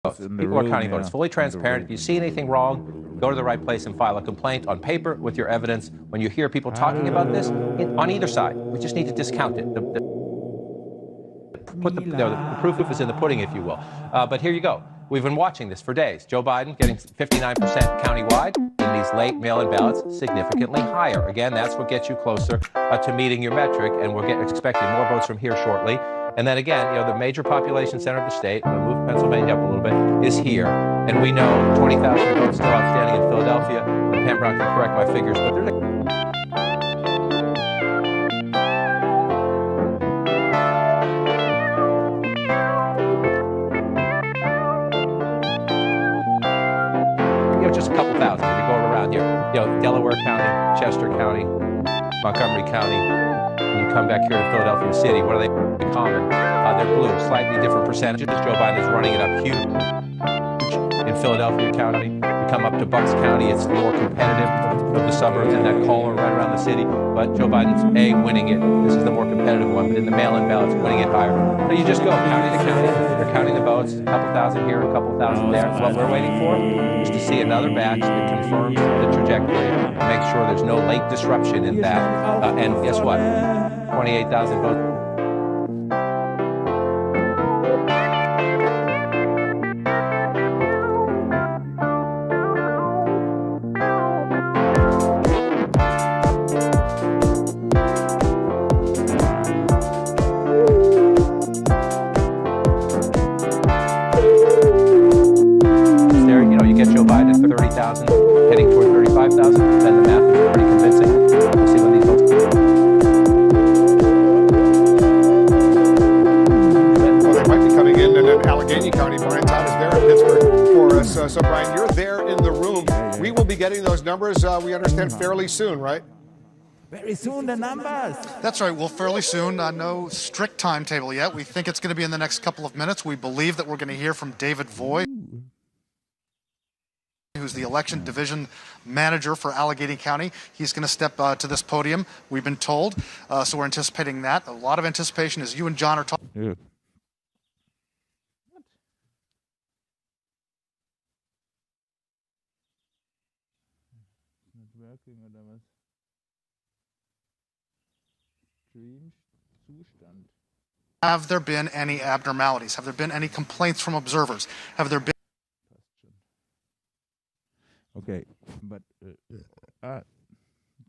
People are counting votes. It's fully transparent. If you see anything wrong, go to the right place and file a complaint on paper with your evidence. When you hear people talking about this, on either side, we just need to discount it. The proof is in the pudding, if you will. But here you go. We've been watching this for days. Joe Biden getting 59% countywide. In these late mail-in ballots, significantly higher. Again, that's what gets you closer to meeting your metric, and we're expecting more votes from here shortly. And then again, the major population center of the state, I'm going to move Pennsylvania up a little bit, is here. And we know 20,000 votes still outstanding in Philadelphia. And Pam Brown can correct my figures, but there's just a couple thousand. If you go around here, Delaware County, Chester County, Montgomery County, and you come back here to Philadelphia City, what are they common? They're blue, slightly different percentages. Joe Biden is running it up huge in Philadelphia County. You come up to Bucks County, it's more competitive of the suburbs in that collar right around the city. But Joe Biden's winning it. This is the more competitive one, but in the mail-in ballots, winning it higher. So you just go county to county. They're counting the votes, a couple thousand here, a couple thousand there. What we're waiting for is to see another batch that confirms the trajectory, make sure there's no late disruption in that. And guess what? 28,000 votes. Get Joe Biden at 30,000, heading toward 35,000, then the math is pretty convincing. We'll see when these votes Well, they might be coming in Allegheny County. Brian Todd is there in Pittsburgh for us. So, Brian, you're there in the room. We will be getting those numbers, we understand, fairly soon, right? Very soon, the numbers. That's right. Well, fairly soon. No strict timetable yet. We think it's going to be in the next couple of minutes. We believe that we're going to hear from David Voy, who's the election division manager for Allegheny County. He's going to step to this podium, we've been told. So we're anticipating that. A lot of anticipation as you and John are talking. Yeah. Have there been any abnormalities? Have there been any complaints from observers? Have there been... Okay, but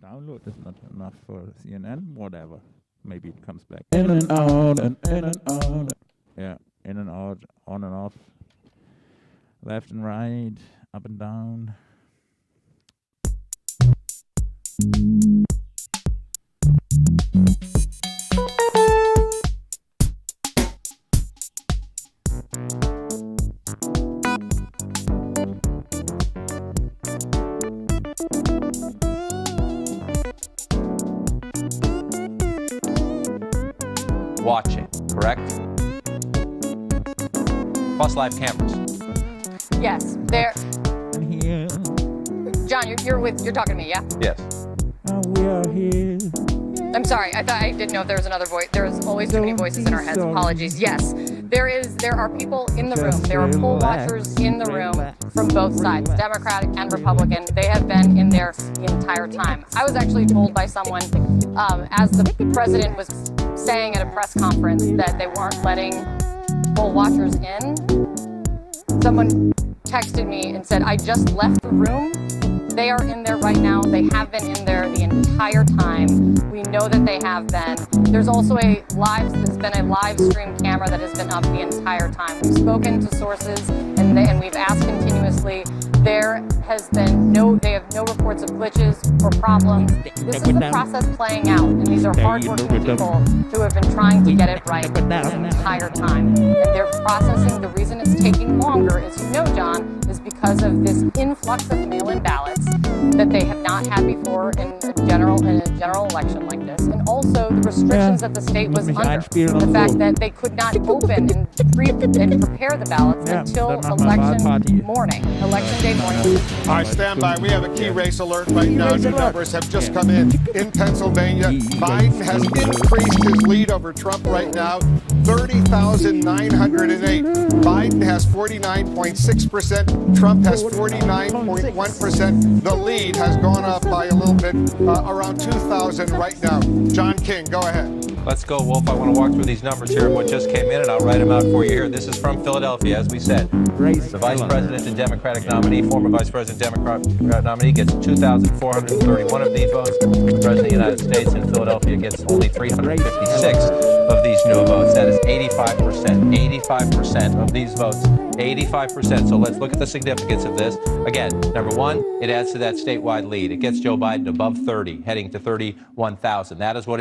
download is not enough for CNN, whatever. Maybe it comes back. In and out, and in and out. Yeah, in and out, on and off. Left and right, up and down. watching, correct? Plus live cameras. Yes, there. Here. John, you're talking to me, yeah? Yes. We are here. I'm sorry. I didn't know if there was another voice. There is always too many voices in our heads. Apologies. Yes, there are people in the room. There are poll watchers in the room from both sides, Democratic and Republican. They have been in there the entire time. I was actually told by someone, as the president was saying at a press conference that they weren't letting poll watchers in, someone texted me and said, I just left the room. They are in there right now. They have been in there the entire time. We know that they have been. There's also there's been a live stream camera that has been up the entire time. We've spoken to sources and we've asked continuously. They have no reports of glitches or problems. This is the process playing out, and these are hardworking people who have been trying to get it right this entire time. And they're processing. The reason it's taking longer, as you know, John, is because of this influx of mail-in ballots that they have not had before in a general election like this, and also the restrictions that the state was under. The fact that they could not open and prepare the ballots until election morning, election day morning. All right, stand by. We have a key race alert right now. New numbers have just come in Pennsylvania. Biden has increased his lead over Trump right now, 30,908. Biden has 49.6%. Trump has 49.1%. The lead has gone up by a little bit, around 2,000 right now. John King, go ahead. Let's go, Wolf. I want to walk through these numbers here of what just came in, and I'll write them out for you here. This is from Philadelphia, as we said. The vice president and Democratic nominee, former vice president Democratic nominee, gets 2,431 of these votes. The president of the United States in Philadelphia gets only 356 of these new votes. That is 85%. 85% of these votes. 85%. So let's look at the significance of this. Again, number one, it adds to that statewide lead. It gets Joe Biden above 30, heading to 31,000. That is what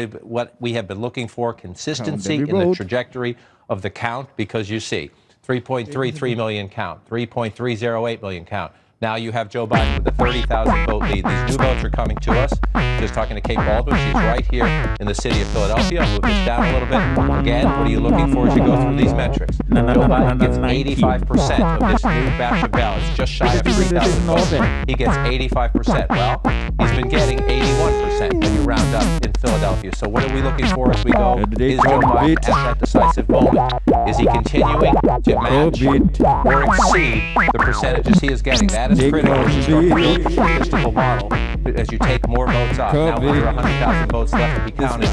we have been looking for, consistency in the trajectory of the count, because you see 3.33 million count, 3.308 million count. Now you have Joe Biden with a 30,000 vote lead. These new votes are coming to us. Just talking to Kate Baldwin. She's right here in the city of Philadelphia. Move this down a little bit. Again, what are you looking for as you go through these metrics? Joe Biden gets 85% of this new batch of ballots, just shy of 3,000 votes. He gets 85%. Well, he's been getting 81% when you round up in Philadelphia. So what are we looking for as we go? Is Joe Biden at that decisive moment? Is he continuing to match or exceed the percentages he is getting? That is critical as you start to build the statistical model as you take more votes off. Now there are 100,000 votes left to be counted in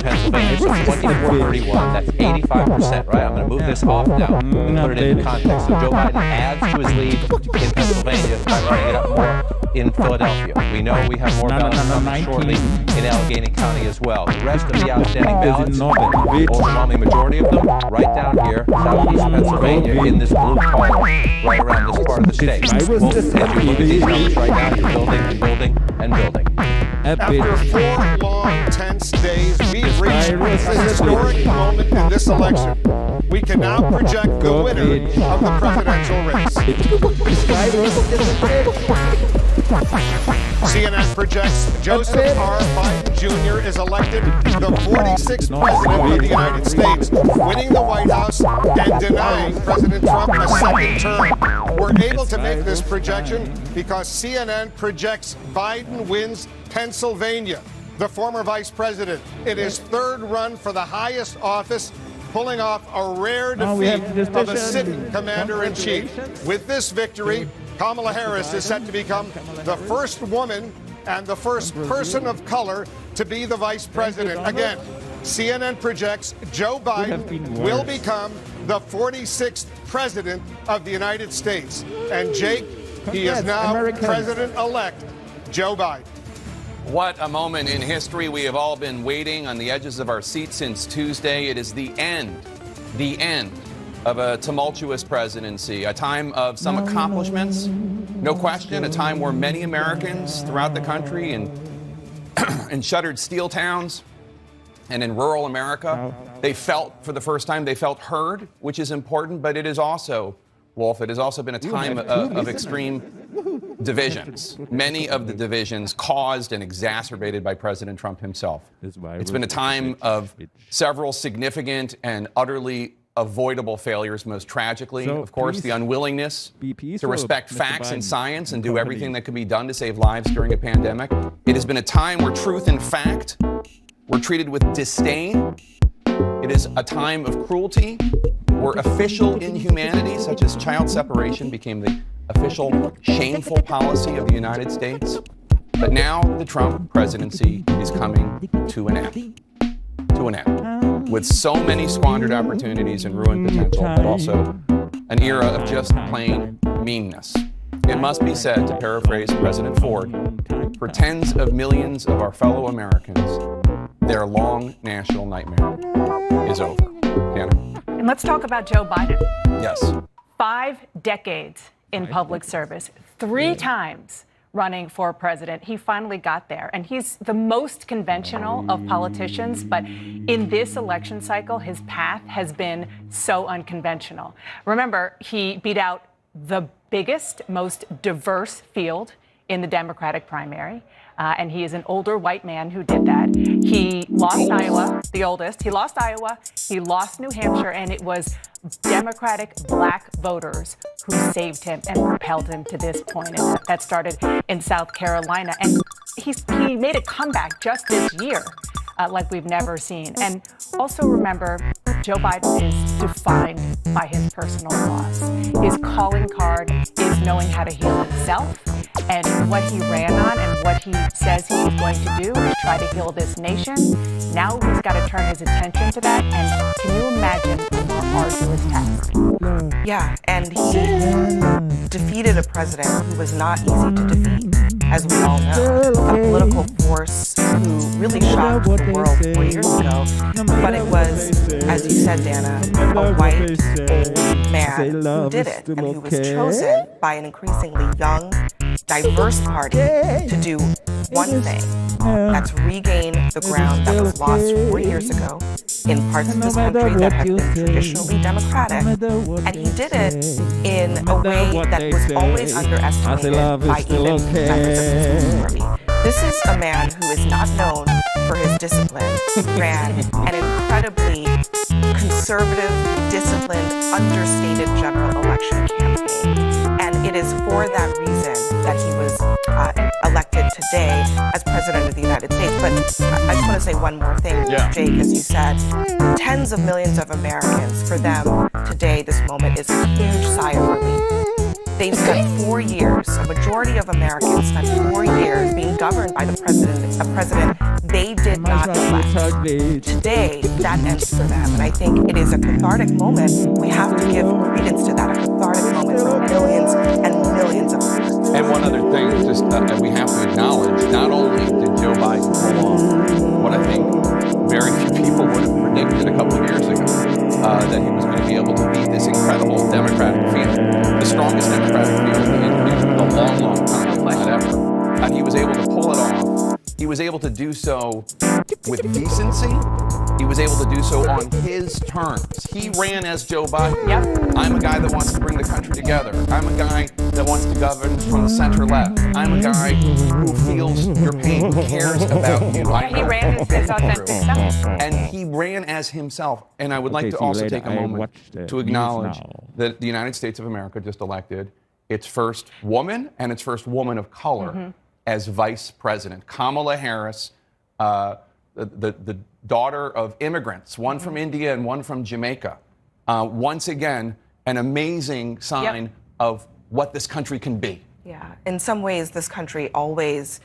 Pennsylvania. So 2431, that's 85%, right? I'm going to move this off now and put it in context. So Joe Biden adds to his lead in Pennsylvania by running it up more in Philadelphia. We know we have more ballots coming shortly in Allegheny County as well. The rest of the outstanding ballots, the overwhelming majority of them, right down here, southeast Pennsylvania, in this blue column, right around this part of the state. Well, as you look at these numbers right now, you're building and building and building. After 4 long, tense days, we've reached a historic moment in this election. We can now project the winner of the presidential race. CNN projects Joseph R. Biden Jr. is elected the 46th president of the United States, winning the White House and denying President Trump a second term. We're able to make this projection because CNN projects Biden wins Pennsylvania. The former vice president, in his third run for the highest office, pulling off a rare defeat of a sitting commander-in-chief. With this victory, Kamala Harris is set to become the first woman and the first person of color to be the vice president. Again, CNN projects Joe Biden will become the 46th president of the United States. And Jake, he is now President-elect Joe Biden. What a moment in history. We have all been waiting on the edges of our seats since Tuesday. It is the end of a tumultuous presidency, a time of some accomplishments, no question, a time where many Americans throughout the country in shuttered steel towns and in rural America, they felt for the first time, they felt heard, which is important, but it is also, Wolf, it has also been a time of extreme divisions. Many of the divisions caused and exacerbated by President Trump himself. It's been a time of several significant and utterly avoidable failures, most tragically, of course, the unwillingness to respect facts and science and do everything that could be done to save lives during a pandemic. It has been a time where truth and fact were treated with disdain. It is a time of cruelty where official inhumanity, such as child separation, became the official shameful policy of the United States. But now the Trump presidency is coming to an end. To an end. With so many squandered opportunities and ruined potential, but also an era of just plain meanness. It must be said, to paraphrase President Ford, for tens of millions of our fellow Americans, their long national nightmare is over. Hannah? And let's talk about Joe Biden. Yes. 5 decades in public service, 3 times running for president. He finally got there, and he's the most conventional of politicians, but in this election cycle, his path has been so unconventional. Remember, he beat out the biggest, most diverse field in the Democratic primary. And he is an older white man who did that. He lost Iowa, the oldest. He lost Iowa, he lost New Hampshire, and it was Democratic black voters who saved him and propelled him to this point. And that started in South Carolina. And he made a comeback just this year, like we've never seen. And also remember, Joe Biden is defined by his personal flaws. His calling card is knowing how to heal himself. And what he ran on and what he says he's going to do is try to heal this nation. Now he's got to turn his attention to that. And can you imagine a more arduous task? Yeah, and he defeated a president who was not easy to defeat, as we all know. A political force who really shocked the world 4 years ago. But it was, as you said, Dana, a white old man who did it and who was chosen by an increasingly young, diverse party to do one thing. That's regain the ground that was lost 4 years ago in parts of this country that have been traditionally Democratic. And he did it in a way that was always underestimated by even members of his own party. This is a man who is not known for his discipline. He ran an incredibly conservative, disciplined, understated general election campaign. And it is for that reason that he was elected today as President of the United States. But I just want to say one more thing, Jake, as you said. Tens of millions of Americans, for them today, this moment is a huge sigh of relief. They've spent 4 years, a majority of Americans spent 4 years being governed by a president they did not elect. Today, that ends for them. And I think it is a cathartic moment. We have to give credence to that, a cathartic moment for millions and millions of Americans. And one other thing, just we have to acknowledge, not only did Joe Biden pull off what I think very few people would have predicted a couple of years ago, that he was going to be able to beat this incredible Democratic field, the strongest Democratic field in a long, long time, not ever. And he was able to pull it off. He was able to do so with decency. He was able to do so on his terms. He ran as Joe Biden. Yep. I'm a guy that wants to bring the country together. I'm a guy that wants to govern from the center left. I'm a guy who feels your pain, who cares about you. He ran as his authentic self. And he ran as himself. And I would like to also take a moment to acknowledge that the United States of America just elected its first woman and its first woman of color as vice president. Kamala Harris, the daughter of immigrants, one from India and one from Jamaica. Once again, an amazing sign of what this country can be. Yeah, in some ways, this country always